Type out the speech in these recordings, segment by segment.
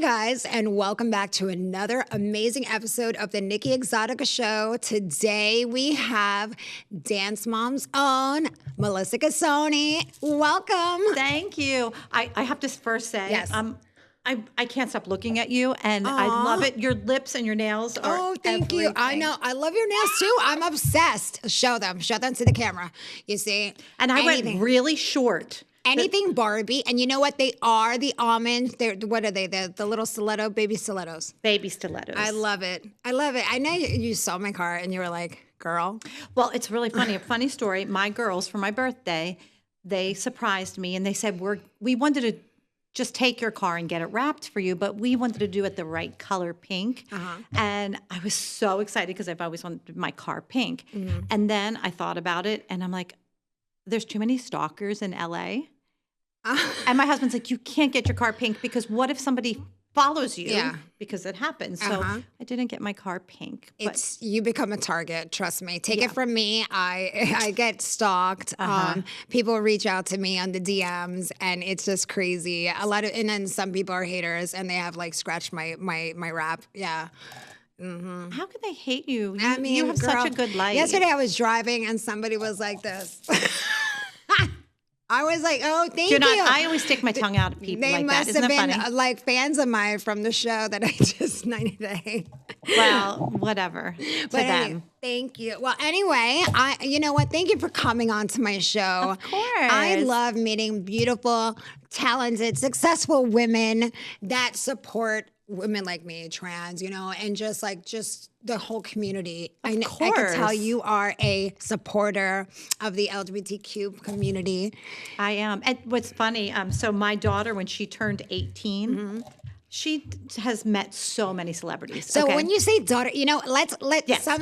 guys, and welcome back to another amazing episode of the Nikki ExotiKa Show. Today we have Dance Mom's own Melissa Gisoni. Welcome. Thank you. I have to first say, Yes. I can't stop looking at you, and I love it. Your lips and your nails are thank you. I know. I love your nails too. I'm obsessed. Show them to the camera. You see? And I went really short. Anything Barbie, and you know what? They are the almonds. What are they? The little stiletto, baby stilettos. Baby stilettos. I love it. I love it. I know you saw my car and you were like, girl. Well, it's really funny. A funny story. My girls, for my birthday, they surprised me and they said, we wanted to just take your car and get it wrapped for you, but we wanted to do it the right color pink. And I was so excited because I've always wanted my car pink. And then I thought about it and I'm like, there's too many stalkers in LA. And my husband's like, you can't get your car pink because what if somebody follows you? Yeah. Because it happens. So I didn't get my car pink. You become a target. Trust me. Take it from me. I get stalked. People reach out to me on the DMs, and it's just crazy. And then some people are haters, and they have like scratched my wrap. Yeah. How can they hate you? I mean, you have such a good life. Yesterday I was driving and somebody was like this. I was like, oh, thank you. I always stick my tongue out at people they like must that. Isn't have that been funny? Like fans of mine from the show that I just 90 day. Well, whatever. To them. Thank you. Well, anyway, you know what? Thank you for coming on to my show. Of course. I love meeting beautiful, talented, successful women that support women like me, trans, and just the whole community. I can tell you are a supporter of the LGBTQ community. I am. And what's funny, so my daughter, when she turned 18, she has met so many celebrities. So when you say daughter,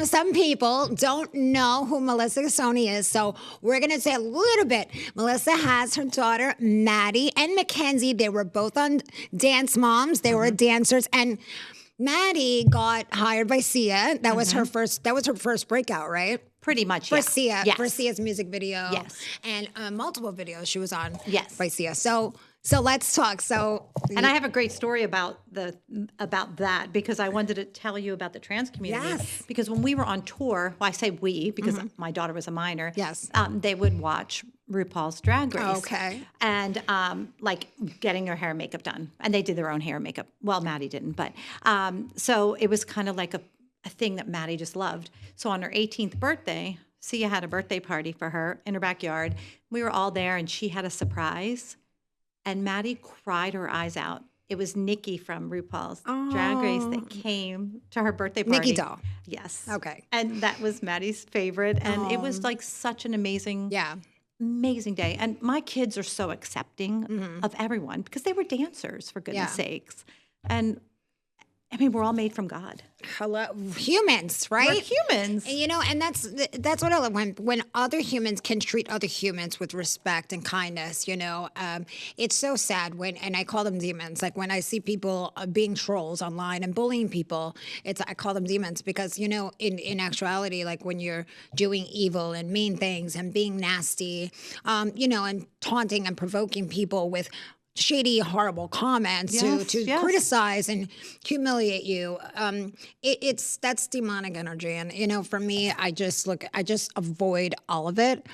some people don't know who Melissa Gisoni is. So we're going to say a little bit. Melissa has her daughter, Maddie and Kenzie. They were both on Dance Moms. They were dancers. And Maddie got hired by Sia. That was her first breakout, right? Pretty much, for Sia, for Sia's music video. Yes. And multiple videos she was on by by Sia. So let's talk. And I have a great story about that because I wanted to tell you about the trans community. Yes. Because when we were on tour, well, I say we because my daughter was a minor. Yes. They would watch RuPaul's Drag Race. Okay. And like getting their hair and makeup done, and they did their own hair and makeup. Well, Maddie didn't, but so it was kind of like a thing that Maddie just loved. So on her 18th birthday, Sia had a birthday party for her in her backyard. We were all there, and she had a surprise. And Maddie cried her eyes out. It was Nikki from RuPaul's Drag Race that came to her birthday party. Nikki doll. Yes. Okay. And that was Maddie's favorite. And it was like such an amazing day. And my kids are so accepting of everyone because they were dancers, for goodness sakes. And I mean, we're all made from God. Hello, humans, right? We're humans. And that's what I love when other humans can treat other humans with respect and kindness. It's so sad and I call them demons. Like when I see people being trolls online and bullying people, I call them demons because in actuality, like when you're doing evil and mean things and being nasty, and taunting and provoking people with shady, horrible comments to criticize and humiliate you. That's demonic energy. And, for me, I just avoid all of it.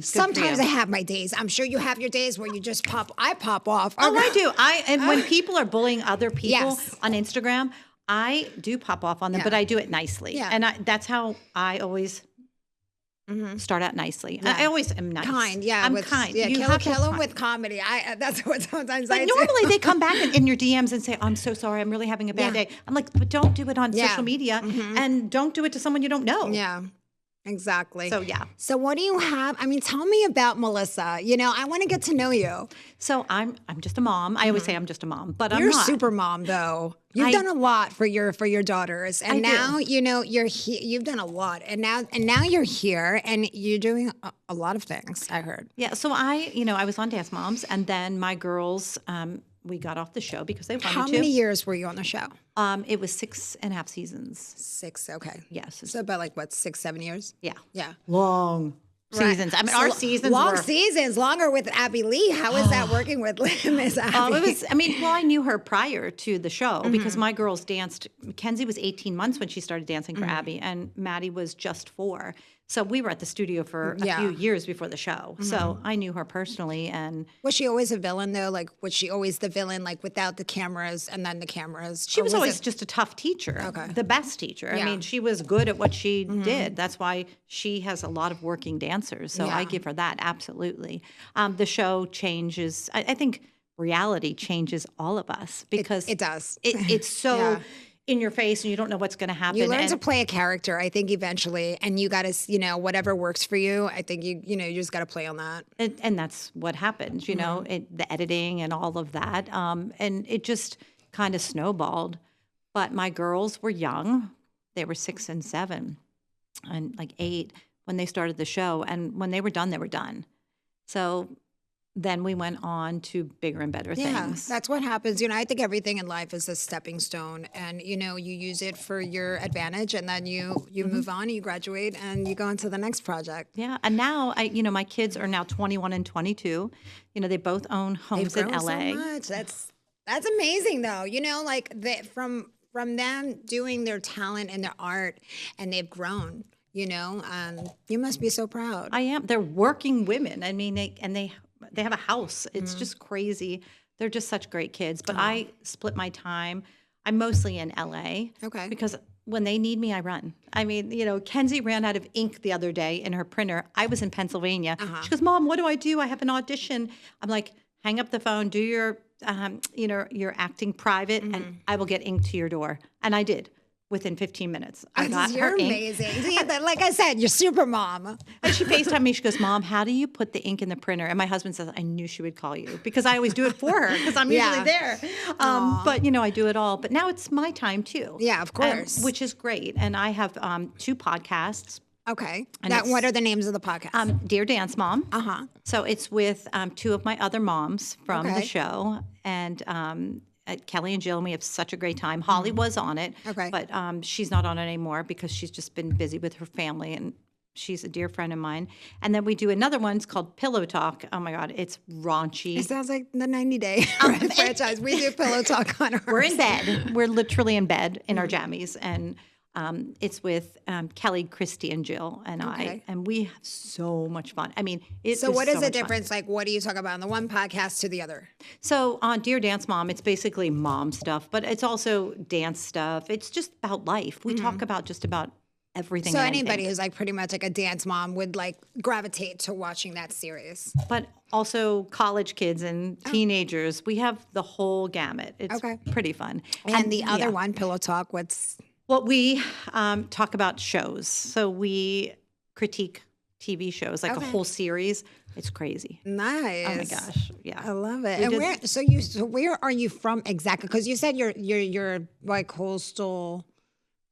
Sometimes I have my days. I'm sure you have your days where you just I pop off. Oh, I do. And when people are bullying other people on Instagram, I do pop off on them, but I do it nicely. Yeah. And that's how I always start out nicely. Yeah. I always am nice. Kind, yeah. I'm kind. Yeah, kill them with comedy. That's what sometimes I do. But normally they come back in your DMs and say, I'm so sorry, I'm really having a bad day. I'm like, but don't do it on social media and don't do it to someone you don't know. Yeah. Exactly. So, yeah. So what do you have? I mean, tell me about Melissa. I want to get to know you. So I'm just a mom. I always say I'm just a mom, but You're I'm not. a super mom, though. You've done a lot for your daughters, and now you're you've done a lot, and now you're here, and you're doing a lot of things. I heard. Yeah. So I was on Dance Moms, and then my girls. We got off the show because they wanted to. How many years were you on the show? It was 6.5 seasons. 6, okay. Yes. So about 6, 7 years? Yeah. Yeah. Long. seasons. I mean, our seasons long were seasons, longer with Abby Lee. How is that working with Miss Abby? Oh, it was. I mean, well, I knew her prior to the show because my girls danced. Kenzie was 18 months when she started dancing for Abby, and Maddie was just 4. So we were at the studio for a few years before the show. So I knew her personally. And was she always a villain though? Like, was she always the villain, like without the cameras and then the cameras? she was always just a tough teacher, the best teacher. I mean, she was good at what she did. That's why she has a lot of working dancers. So I give her that, absolutely. The show changes. I think reality changes all of us because it does. It's so in your face and you don't know what's going to happen. You learn to play a character, I think, eventually, and you got to, whatever works for you. I think you just got to play on that. And that's what happens, the editing and all of that. And it just kind of snowballed. But my girls were young. They were 6 and 7 and like 8 when they started the show. And when they were done, they were done. So then we went on to bigger and better things. That's what happens. I think everything in life is a stepping stone, and you use it for your advantage, and then you move on, you graduate, and you go into the next project. Yeah, and now my kids are now 21 and 22. They both own homes in LA. So much. That's amazing, though. From them doing their talent and their art, and they've grown. You must be so proud. I am. They're working women. I mean, they have a house. It's just crazy. They're just such great kids. But I split my time. I'm mostly in LA. Okay. Because when they need me, I run. I mean, Kenzie ran out of ink the other day in her printer. I was in Pennsylvania. She goes, Mom, what do? I have an audition. I'm like, hang up the phone, do your, your acting private, and I will get ink to your door. And I did. Within 15 minutes, I got You're her ink. amazing. See, like I said, you're super mom. And she FaceTimed me. She goes, Mom, how do you put the ink in the printer? And my husband says, I knew she would call you because I always do it for her because I'm usually there. But, I do it all. But now it's my time too. Yeah, of course. Which is great. And I have 2 podcasts. Okay. What are the names of the podcasts? Dear Dance Mom. So it's with 2 of my other moms from the show. And Kelly and Jill, and we have such a great time. Holly was on it, but she's not on it anymore because she's just been busy with her family, and she's a dear friend of mine. And then we do another one. It's called Pillow Talk. Oh, my God. It's raunchy. It sounds like the 90-day franchise. We do Pillow Talk on ours. We're in bed. We're literally in bed in our jammies, and it's with Kelly, Christy, and Jill and I, and we have so much fun. I mean, so what is the difference? Like, what do you talk about on the one podcast to the other? So on Dear Dance Mom, it's basically mom stuff, but it's also dance stuff. It's just about life. We talk about just about everything. So and anybody who's like pretty much like a dance mom would like gravitate to watching that series. But also college kids and teenagers. We have the whole gamut. It's pretty fun. And the other one, Pillow Talk, what's... Well, we talk about shows. So we critique TV shows, like a whole series. It's crazy. Nice. Oh my gosh, yeah, I love it. And where are you from exactly? Because you said you're like coastal.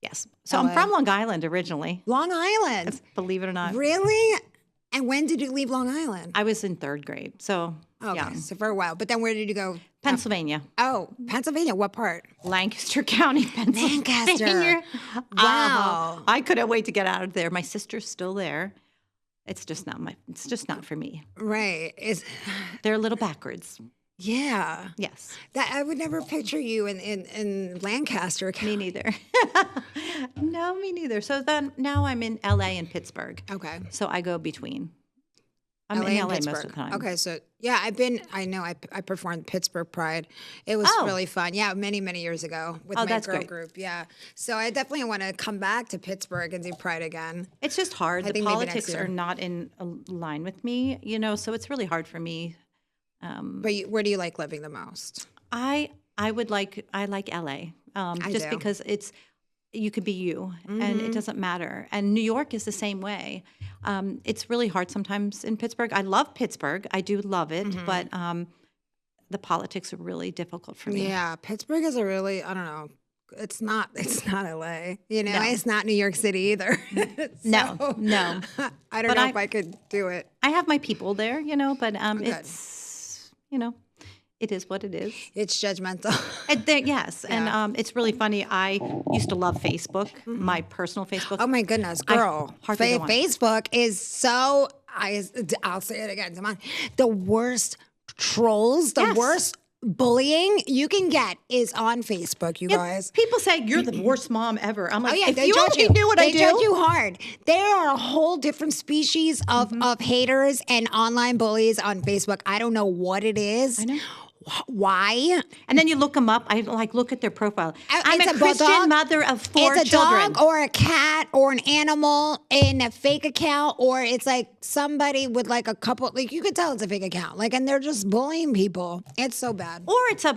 Yes. So I'm from Long Island originally. Long Island. Believe it or not. Really? And when did you leave Long Island? I was in 3rd grade. So so for a while. But then where did you go? Pennsylvania. Oh, Pennsylvania. What part? Lancaster County, Pennsylvania. Lancaster. Wow. I couldn't wait to get out of there. My sister's still there. It's just not for me. Right. They're a little backwards. Yeah. Yes. That I would never picture you in Lancaster County. Me neither. No, me neither. So then now I'm in LA and Pittsburgh. Okay. So I go between. I'm in LA most of the time. Okay, so yeah, I performed Pittsburgh Pride. It was really fun. Yeah, many, many years ago with my girl group. Yeah. So I definitely want to come back to Pittsburgh and do Pride again. It's just hard. The politics are not in line with me, so it's really hard for me. But where do you like living the most? I like LA. Because you could be you, and it doesn't matter. And New York is the same way. It's really hard sometimes in Pittsburgh. I love Pittsburgh. I do love it, but the politics are really difficult for me. Yeah, Pittsburgh is I don't know. It's not LA. It's not New York City either. No. I don't know if I could do it. I have my people there, but it's, it is what it is. It's judgmental. Yes. Yeah. And it's really funny. I used to love Facebook, my personal Facebook. Oh, my goodness, girl. Facebook is so, I'll say it again. Come on. The worst trolls, the Yes. worst bullying you can get is on Facebook, you guys. People say you're the worst mom ever. I'm like, Oh yeah, if they you judge only you. knew what I They do. judge you hard. There are a whole different species of haters and online bullies on Facebook. I don't know what it is. I know. Why? And then you look them up. I like look at their profile. I'm It's a Christian bulldog. mother of 4 It's a children. dog or a cat or an animal in a fake account, or it's like somebody with like a couple. Like you could tell it's a fake account. Like, and they're just bullying people. It's so bad. Or it's a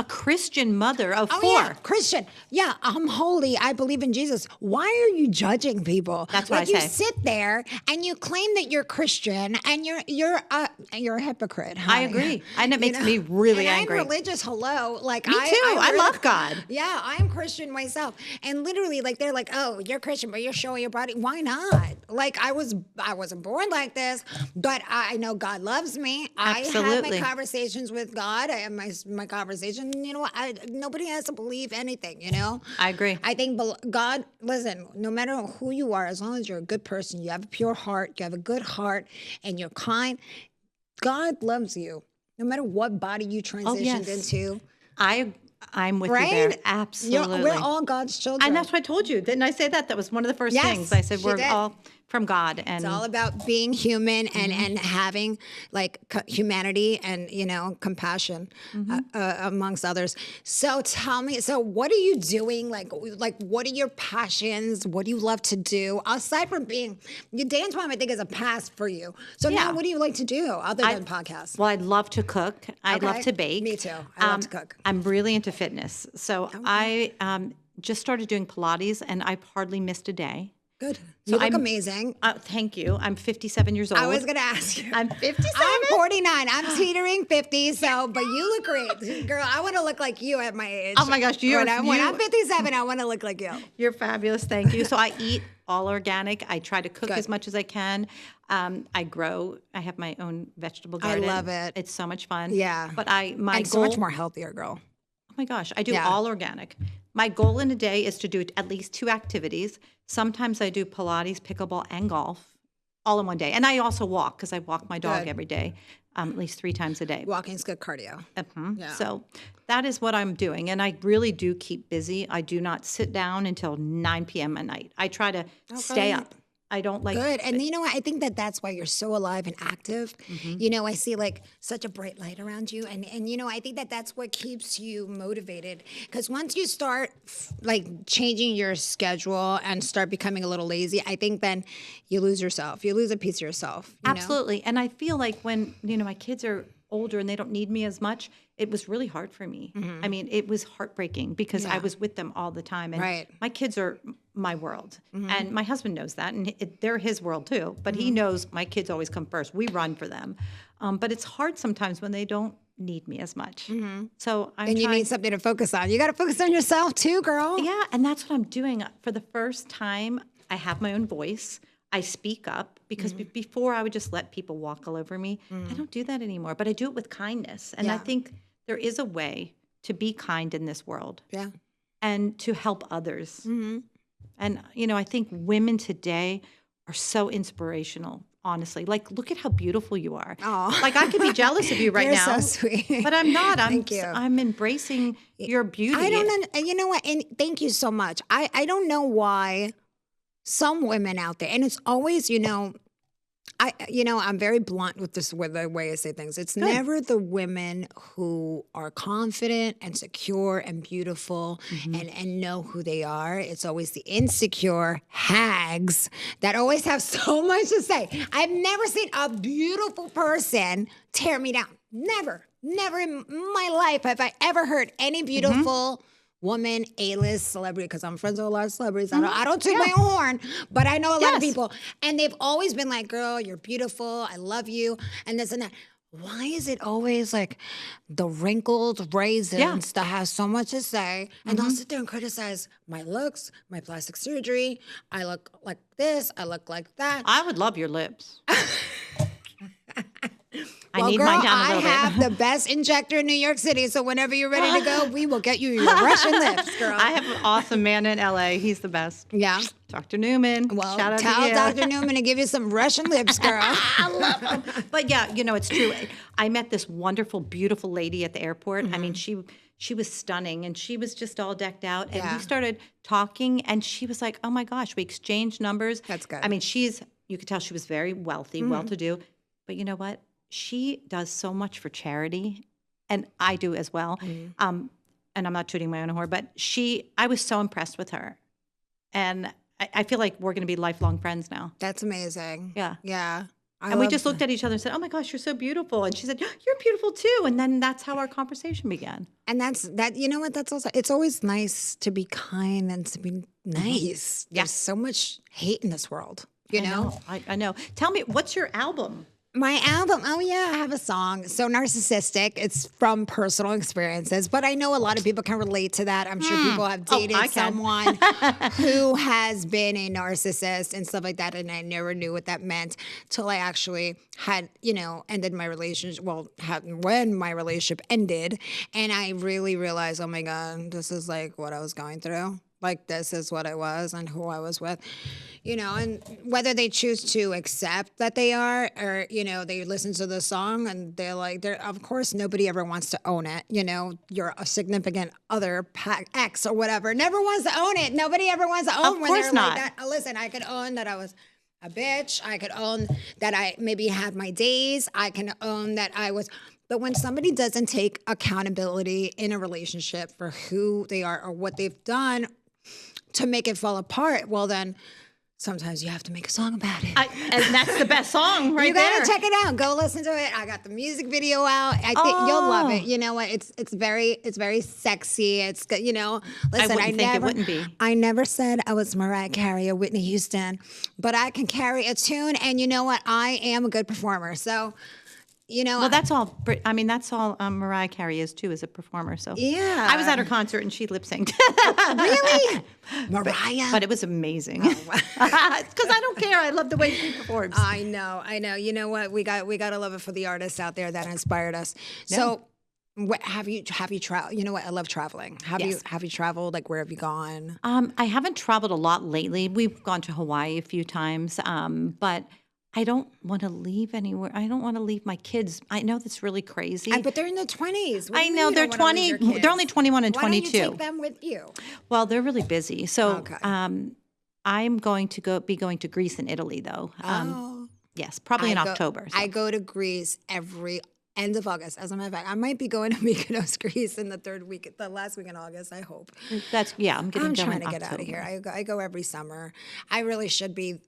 Christian mother of 4. Yeah, Christian. Yeah, I'm holy. I believe in Jesus. Why are you judging people? That's what like I you say. sit there and you claim that you're Christian and you're a hypocrite. I honey. agree. And it makes me really and angry. I'm religious. Hello, like Me too. I really- love God. Yeah, I'm Christian myself, and literally, like they're like, "Oh, you're Christian, but you're showing your body. Why not? Like I wasn't born like this, but I know God loves me. I have Absolutely. my conversations with God. I have my conversation. You know, nobody has to believe anything. You know, I agree. I think God. Listen, no matter who you are, as long as you're a good person, you have a pure heart, you have a good heart, and you're kind. God loves you. No matter what body you transitioned yes. into, I'm with right? you there. Absolutely. We're all God's children. And that's what I told you. Didn't I say that? That was one of the first Yes, things. I said she we're did. all from God. And It's all about being human and having like humanity and, you know, compassion amongst others. So tell me, so what are you doing? Like what are your passions? What do you love to do? Aside from being, your dance mom, I think is a past for you. So Yeah. now what do you like to do other than podcasts? well, I love to cook. I love Okay. to bake. Me too. I love to cook. I'm really into fitness. So I just started doing Pilates, and I've hardly missed a day. Good. You look I'm- amazing. Thank you. I'm 57 years old. I was going to ask you. I'm 57. I'm 49. I'm teetering 50. So, but you look great, girl. I want to look like you at my age. Oh my gosh, when I'm 57, I want to look like you. You're fabulous. Thank you. So I eat all organic. I try to cook Good. as much as I can. I grow. I have my own vegetable garden. love it. It's so much fun. Yeah. But my And goal. so much more healthier, girl. Oh my gosh, I do Yeah. all organic. My goal in a day is to do at least 2 activities. Sometimes I do Pilates, pickleball, and golf all in one day. And I also walk because I walk my dog Good. every day, at least 3 times a day. Walking's good cardio. Yeah. So that is what I'm doing. And I really do keep busy. I do not sit down until 9 p.m. at night. I try to stay up. I don't like Good. And you know what? I think that's why you're so alive and active. Mm-hmm. You know, I see like such a bright light around you. And you know, I think that's what keeps you motivated. Because once you start like changing your schedule and start becoming a little lazy, I think then you lose yourself. You lose a piece of yourself. You know? Absolutely. And I feel like when, my kids are older and they don't need me as much, it was really hard for me. I mean, it was heartbreaking because I was with them all the time. And Right. my kids are my world. And my husband knows that. And they're his world too. But he knows my kids always come first. We run for them. But it's hard sometimes when they don't need me as much. So I'm And you trying. need something to focus on. You got to focus on yourself too, girl. Yeah, and that's what I'm doing. For the first time, I have my own voice. I speak up because before I would just let people walk all over me. I don't do that anymore, but I do it with kindness. And I Yeah. think there is a way to be kind in this world Yeah. and to help others. And, I think women today are so inspirational, honestly. Like, look at how beautiful you are. Aw. Like, I could be jealous of you right You're now. so sweet. But I'm not. Thank you. I'm embracing your beauty. I don't know. You know what? And thank you so much. I don't know why some women out there, and it's always, I'm very blunt with the way I say things. It's never the women who are confident and secure and beautiful and know who they are. It's always the insecure hags that always have so much to say. I've never seen a beautiful person tear me down. Never in my life have I ever heard any beautiful woman, A-list celebrity, because I'm friends with a lot of celebrities. I don't toot my own horn, but I know a lot of people. And they've always been like, girl, you're beautiful. I love you. And this and that. Why is it always like the wrinkled raisins that have so much to say and they'll sit there and criticize my looks, my plastic surgery. I look like this. I look like that. I would love your lips. I Well, need girl, mine down a I little bit. have the best injector in New York City, so whenever you're ready to go, we will get you your Russian lips, girl. I have an awesome man in LA. He's the best. Yeah. Dr. Newman. Well, shout out tell to you. Dr. Newman to give you some Russian lips, girl. I love him. But yeah, it's true. I met this wonderful, beautiful lady at the airport. I mean, she was stunning, and she was just all decked out. And we started talking, and she was like, "Oh my gosh!" We exchanged numbers. That's good. I mean, you could tell she was very wealthy, well-to-do. But you know what? She does so much for charity, and I do as well. And I'm not tooting my own horn, but I was so impressed with her, and I feel like we're going to be lifelong friends now. That's amazing. Yeah. Yeah. And we just looked at each other and said, "Oh my gosh, you're so beautiful." And she said, "You're beautiful too." And then that's how our conversation began. And you know what? That's also, it's always nice to be kind and to be nice. Yeah. There's so much hate in this world, you know? I know. Tell me, what's your album? My album, oh yeah, I have a song. So Narcissistic, it's from personal experiences, but I know a lot of people can relate to that. I'm sure people have dated I can. someone who has been a narcissist and stuff like that, and I never knew what that meant till I actually had, ended my relationship, when my relationship ended, and I really realized, oh my God, this is like what I was going through. Like, this is what I was and who I was with, and whether they choose to accept that they are, or, they listen to the song and of course, nobody ever wants to own it. You're a significant other, ex or whatever, never wants to own it. Nobody ever wants to own Of when course they're not. like that. Listen, I could own that I was a bitch. I could own that I maybe had my days. I can own that I was... But when somebody doesn't take accountability in a relationship for who they are or what they've done to make it fall apart, well then sometimes you have to make a song about it. And that's the best song right there. You gotta check it out. Go listen to it. I got the music video out. I think you'll love it. You know what? It's very sexy. It's good. Listen, it wouldn't be. I never said I was Mariah Carey or Whitney Houston, but I can carry a tune, and you know what? I am a good performer. So. Well, that's all. I mean, that's all Mariah Carey is too, as a performer. So yeah, I was at her concert and she lip synced. Really, Mariah? But it was amazing. Because I don't care. I love the way she performs. I know. You know what? We got to love it for the artists out there that inspired us. So, have you traveled? You know what? I love traveling. Have you traveled? Like, where have you gone? I haven't traveled a lot lately. We've gone to Hawaii a few times, but I don't want to leave anywhere. I don't want to leave my kids. I know that's really crazy. But they're in their 20s. I know they're 20. They're only 21 and 22. Why don't you take them with you? Well, they're really busy. So Okay. I'm going to be going to Greece and Italy, though. Yes, probably in October. So. I go to Greece every end of August. As a matter of fact, I might be going to Mykonos, Greece in the last week in August, I hope. I'm trying to get out of here. I go every summer. I really should be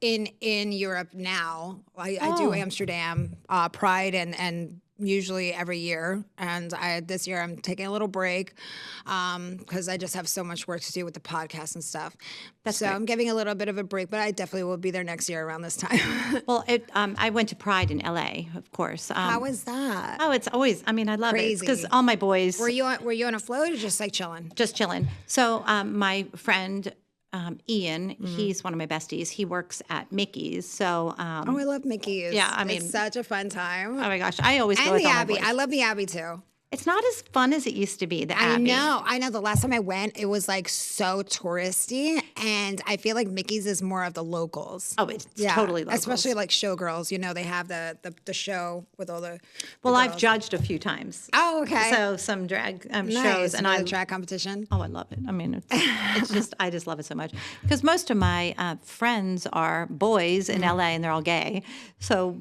in Europe now. I do Amsterdam, Pride, and usually every year. And this year I'm taking a little break because I just have so much work to do with the podcast and stuff. So great. I'm giving a little bit of a break, but I definitely will be there next year around this time. Well, I went to Pride in LA, of course. How was that? Oh, it's always, I love Crazy. it because all my boys. Were you on a float or just like chilling? Just chilling. So my friend, Ian, he's one of my besties. He works at Mickey's. So, I love Mickey's. Yeah, it's such a fun time. Oh my gosh, I always go and with the all my Abbey. boys. I love the Abbey too. It's not as fun as it used to be. The Abbey. I know. The last time I went, it was like so touristy, and I feel like Mickey's is more of the locals. Oh, it's totally locals. Especially like showgirls. They have the show with all the. Well, I've judged a few times. Oh, okay. So some drag shows, and I drag competition. Oh, I love it. It's just I just love it so much because most of my friends are boys in LA, and they're all gay. So.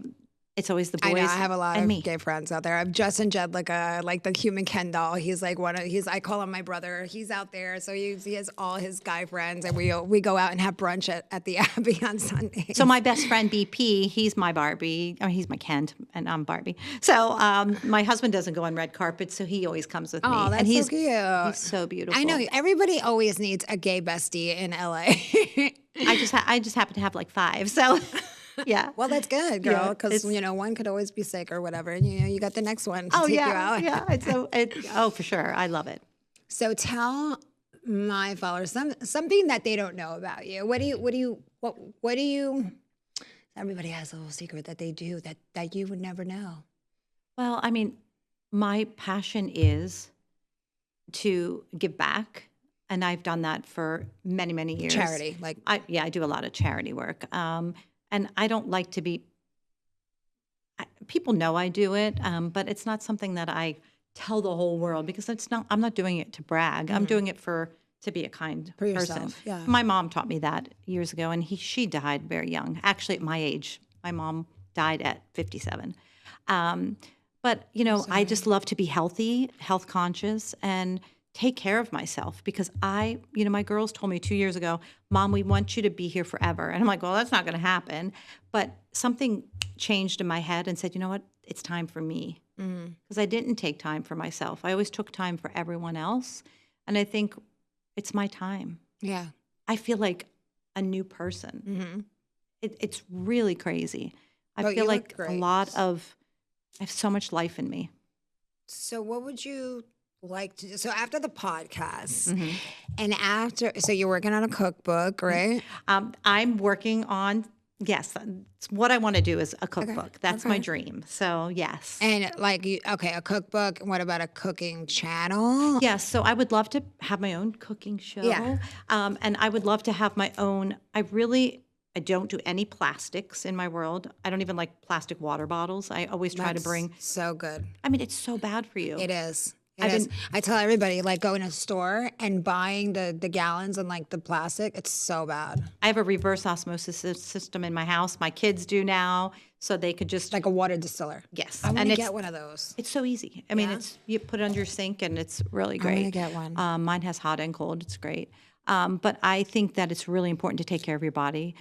It's always the boys. I have a lot of me. gay friends out there. I have Justin Jedlicka, like the human Ken doll. He's like I call him my brother. He's out there, so he has all his guy friends, and we go out and have brunch at the Abbey on Sunday. So my best friend BP, he's my Barbie, or he's my Ken, and I'm Barbie. So my husband doesn't go on red carpet, so he always comes with me. Oh, that's and so cute. He's so beautiful. I know everybody always needs a gay bestie in LA. I just happen to have like 5, so. Yeah. Well, that's good, girl, because one could always be sick or whatever, and you got the next one to take you out. Yeah. For sure. I love it. So tell my followers something that they don't know about you. What do you? Everybody has a little secret that they do that you would never know. Well, I mean, my passion is to give back, and I've done that for many, many years. Charity, like I do a lot of charity work, and I don't like to be. People know I do it, but it's not something that I tell the whole world because it's not. I'm not doing it to brag. I'm doing it to be a kind for person. yourself. Yeah. My mom taught me that years ago, and she died very young. Actually, at my age, my mom died at 57. But I just love to be healthy, health conscious, and take care of myself because my girls told me 2 years ago, Mom, we want you to be here forever. And I'm like, well, that's not going to happen. But something changed in my head and said, you know what? It's time for me. Because I didn't take time for myself. I always took time for everyone else. And I think it's my time. Yeah. I feel like a new person. It's really crazy. I feel like I have so much life in me. So what would you like to do? So after the podcast and so you're working on a cookbook, right? I'm working on, yes, it's what I want to do is a cookbook. That's my dream. So yes. And a cookbook. And what about a cooking channel? Yes. So I would love to have my own cooking show. Yeah. And I would love to have my own, I don't do any plastics in my world. I don't even like plastic water bottles. I always try to bring. So good. I mean, it's so bad for you. It is. I tell everybody, go in a store and buying the gallons and the plastic. It's so bad. I have a reverse osmosis system in my house. My kids do now, so they could just like a water distiller. Yes, I want to get one of those. It's so easy. I mean, you put it under your sink and it's really great. I want to get one. Mine has hot and cold. It's great. But I think that it's really important to take care of your body.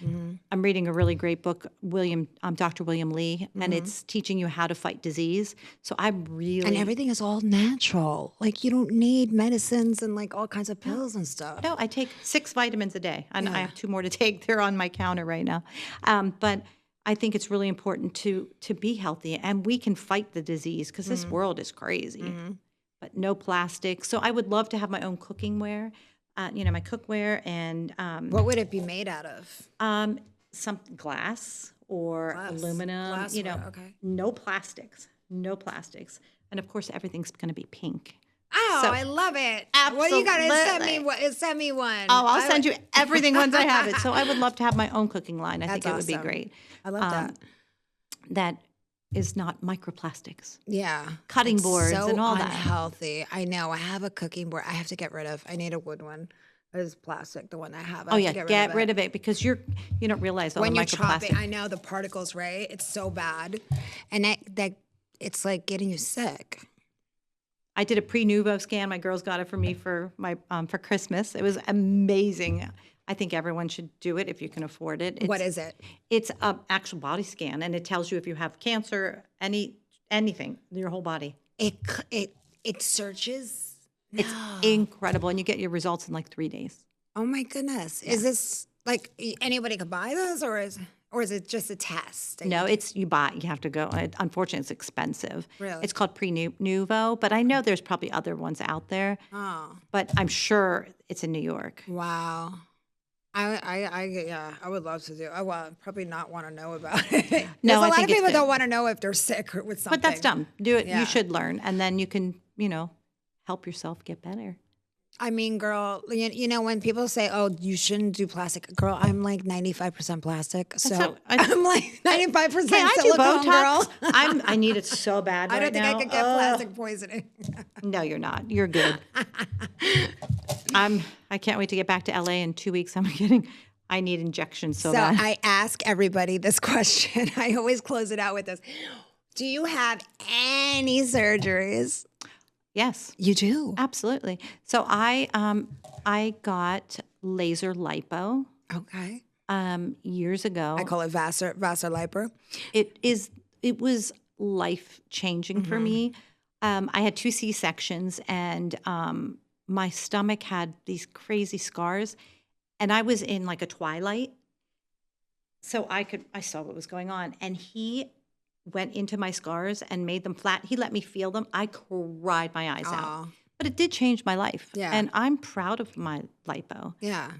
I'm reading a really great book, Dr. William Lee, and it's teaching you how to fight disease. So and everything is all natural. You don't need medicines and all kinds of pills and stuff. No, I take 6 vitamins a day, and I have 2 more to take. They're on my counter right now. But I think it's really important to be healthy, and we can fight the disease because this world is crazy. But no plastic. So I would love to have my own cooking ware. My cookware and what would it be made out of? Some glass or aluminum. Glassware, no plastics, and of course everything's going to be pink. Oh, I love it! Absolutely. Well, you got to send me one. Oh, I'll send you everything once I have it. So I would love to have my own cooking line. I think it would be great. I love that. That is not microplastics. Yeah. Cutting boards and all that. Unhealthy. I know. I have a cooking board I have to get rid of. I need a wood one. It is plastic, the one I have. Get rid of it because you don't realize all when the you're microplastics. chopping, I know the particles, right? It's so bad. And that it's like getting you sick. I did a pre-nuvo scan. My girls got it for me for my for Christmas. It was amazing. I think everyone should do it if you can afford it. What is it? It's an actual body scan, and it tells you if you have cancer, anything, your whole body. It searches. No. It's incredible, and you get your results in 3 days. Oh my goodness! Yeah. Is this anybody could buy this, or is it just a test? No, you buy. You have to go. Unfortunately, it's expensive. Really? It's called Pre-Nuvo, but I know there's probably other ones out there. Oh. But I'm sure it's in New York. Wow. I would love to do. I will probably not want to know about it. No, a lot of people don't want to know if they're sick or with something. But that's dumb. Do it. Yeah. You should learn, and then you can, help yourself get better. I mean, girl, when people say, "Oh, you shouldn't do plastic," girl, I'm 95% plastic, so I'm 95% I do silicone, Botox. girl. I need it so bad. I don't think now. I could get plastic poisoning. No, you're not. You're good. I can't wait to get back to LA in 2 weeks. I need injections so bad. So I ask everybody this question. I always close it out with this. Do you have any surgeries? Yes. You do? Absolutely. So I got laser lipo. Okay. Years ago. I call it Vassar lipo. It was life-changing for me. I had 2 C-sections, and my stomach had these crazy scars, and I was in a twilight, so I saw what was going on, and he went into my scars and made them flat. He let me feel them. I cried my eyes out but it did change my life. Yeah. And I'm proud of my lipo. Yeah.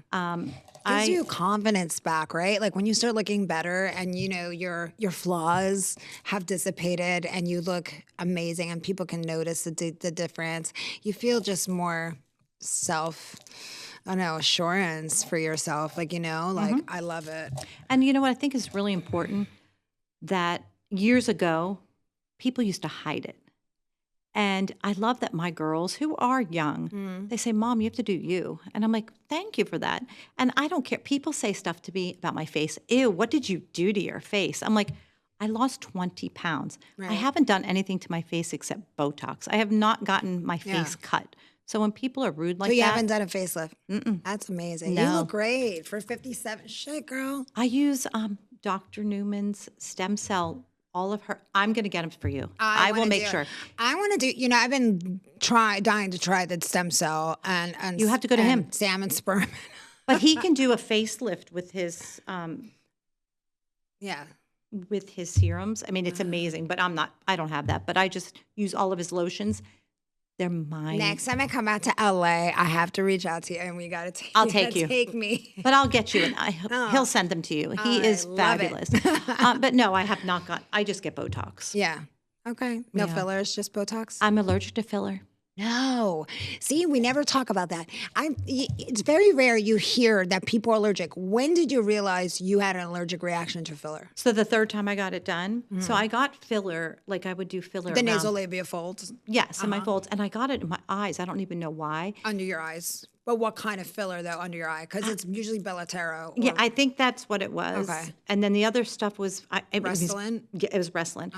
Gives you confidence back, right? Like when you start looking better and you know your flaws have dissipated and you look amazing and people can notice the difference. You feel just more assurance for yourself. Like, like I love it. And you know what I think is really important? That years ago, people used to hide it. And I love that my girls, who are young, they say, Mom, you have to do you. And I'm like, thank you for that. And I don't care. People say stuff to me about my face. Ew, what did you do to your face? I'm like, I lost 20 pounds. Right. I haven't done anything to my face except Botox. I have not gotten my face cut. So when people are rude like So you that. haven't done a facelift? Mm-mm. That's amazing. No. You look great for 57. Shit, girl. I use Dr. Newman's stem cell. All of her, I'm going to get them for you. I will make sure. I want to do, I've been dying to try the stem cell and You have to go to him. Salmon sperm. But he can do a facelift with his Yeah. with his serums. I mean, it's amazing, but I don't have that. But I just use all of his lotions. They're mine. Next time I come out to LA, I have to reach out to you and we got to take I'll take you. Take me. But I'll get you, and he'll send them to you. He is love it. fabulous. But no, I have not got, I just get Botox. Yeah. Okay. No Yeah. fillers, just Botox? I'm allergic to filler. No. See, we never talk about that. It's very rare you hear that people are allergic. When did you realize you had an allergic reaction to filler? So the third time I got it done, so I got filler, like I would do filler The around, nasolabial folds yes, in my folds, and I got it in my eyes. I don't even know why. under your eyes. But what kind of filler, though, under your eye? Because it's usually Bellatero. Yeah, I think that's what it was. Okay. And then the other stuff was Restylane? It was Restylane.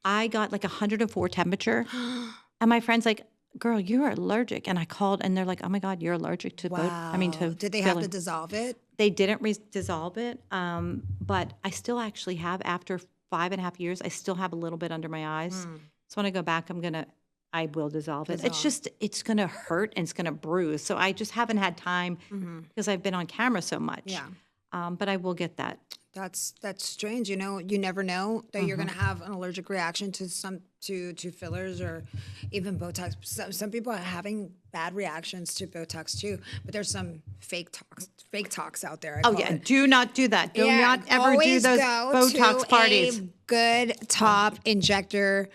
I got like 104 temperature, and my friend's like, "Girl, you're allergic." And I called, and they're like, "Oh my God, you're allergic to to Did they have filler." to dissolve it? They didn't dissolve it, but I still actually have, after 5.5 years, I still have a little bit under my eyes. So when I go back, I will dissolve it. It's just, it's going to hurt and it's going to bruise. So I just haven't had time because I've been on camera so much. Yeah. But I will get that. That's strange. You never know that you're going to have an allergic reaction to to fillers or even Botox. Some people are having bad reactions to Botox too, but there's some fake talks out there. Oh yeah, do not do that. Do not ever do always those go Botox to parties. A good top injector,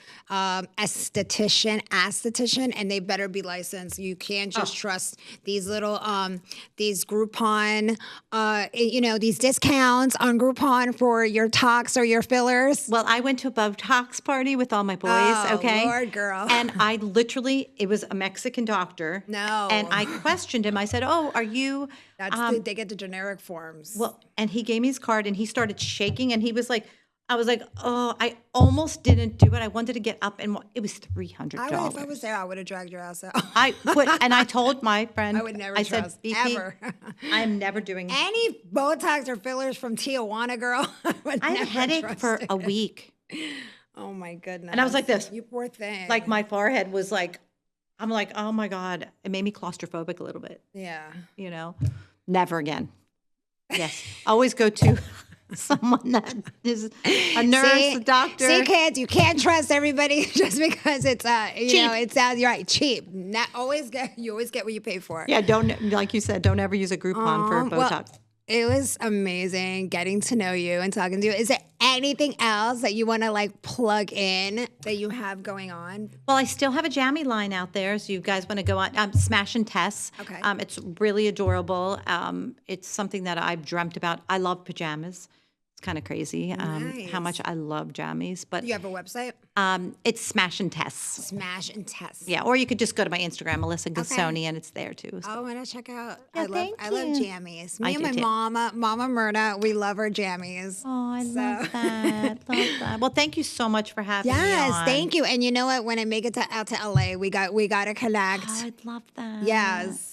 esthetician, and they better be licensed. You can't just trust these little these Groupon, these discounts on Groupon for your tox or your fillers. Well, I went to a Botox party with all my boys, Oh, okay? Lord, girl. And I literally, it was a Mexican doctor. No. And I questioned him. I said, "Oh, are you..." They get the generic forms. Well, and he gave me his card and he started shaking and he was like, I was like, "Oh, I almost didn't do it. I wanted to get up and it was $300." If I was there, I would have dragged your ass out. And I told my friend, I would never I trust, said, "BP, ever. I'm never doing it." Any Botox or fillers from Tijuana, girl. I had a headache for a week. Oh my goodness. And I was like this. You poor thing. Like my forehead was like, I'm like, oh my God. It made me claustrophobic a little bit. Yeah. Never again. Yes. Always go to someone that is a nurse, a doctor. See, kids, you can't trust everybody just because it's it sounds right. Cheap. You always get what you pay for. Yeah, like you said, don't ever use a Groupon for Botox. Well, it was amazing getting to know you and talking to you. Is there anything else that you want to plug in that you have going on? Well, I still have a jammy line out there, so you guys want to go on Smash and Tess. Okay. It's really adorable. It's something that I've dreamt about. I love pajamas. It's kind of crazy Nice. how much I love jammies. But You have a website? it's Smash and Tess. Smash and Test. Yeah, or you could just go to my Instagram, Melissa Gisoni, and it's there too. So. Oh, I'm gonna check out. Yeah, I love thank you. jammies. I Me and do my too. Mama Myrna, we love our jammies. Oh, I love that. Love that. Well, thank you so much for having me Yes, on. thank you. And you know what? When I make it out to LA, we got to connect. Oh, I'd love that. Yes.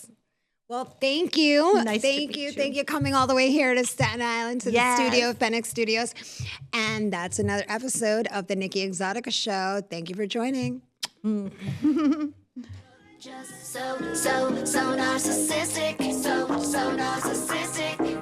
Well, thank you. Nice to thank meet you. you. Thank you coming all the way here to Staten Island to Yes. the studio, Fenix Studios. And that's another episode of the Nikki ExotiKa Show. Thank you for joining. Just so narcissistic, so narcissistic.